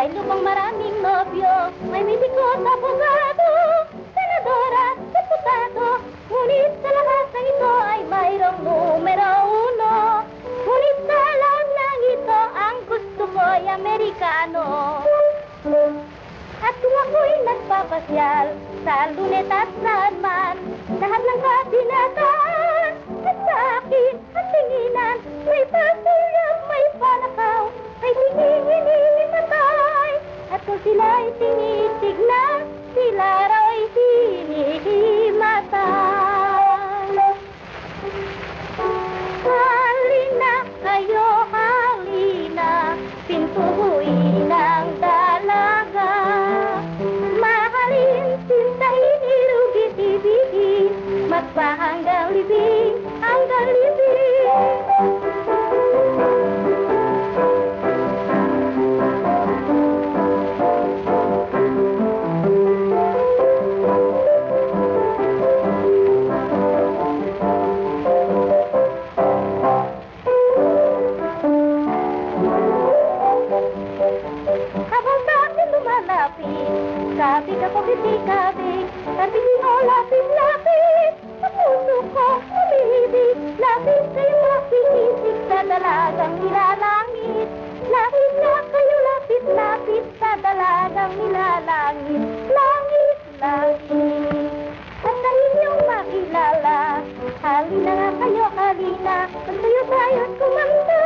May lupang maraming nobyo, may mediko at abogado, senadora, deputado, ngunit sa lahat ng ito ay mayroong numero uno. Ngunit sa lahat ng ito, ang gusto ko'y Amerikano. At kung ako'y nagpapasyal sa luneta at saan man, lahat ng kabinatan at sa akin at tinginan, may pasulap, may panakaw, may hinihimatay. At kung sila'y tinitignan, sila ra'y hinihimatay. Halina kayo, halina, pintuin ang dalaga. Mahalin, sintahin, irugit, ibigin, magpahanggang libing, hanggang libing. Kapit ako kitikabik, kapit mo lapit-lapit, sa puso ko umibig, lapit kayo makikisig sa dalagang nilalangit. Lapit na kayo lapit-lapit sa dalagang nilalangit, langit, langit. At ang inyong makilala, halina nga kayo, halina, magsayo tayo't kumanta,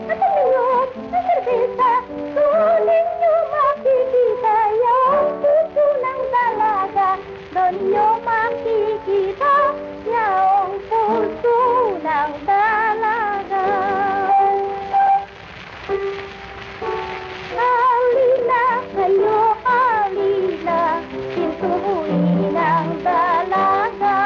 at uminom ng serbesa, doon ninyo makikita yung puso ng dalaga, doon ninyo makikita yung puso ng dalaga. Halina kayo, halina, pintuin ang dalaga.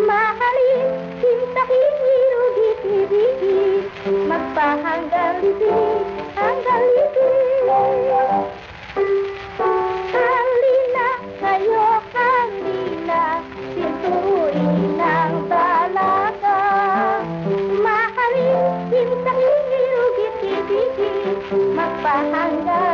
Mahalin, sintahin, irugit, ibigin, magpahanggang libing, hanggang libing. Halina kayo, halina, pintuin ang dalaga. Mahalin, sintahin, irugit, ibigin, magpahanggang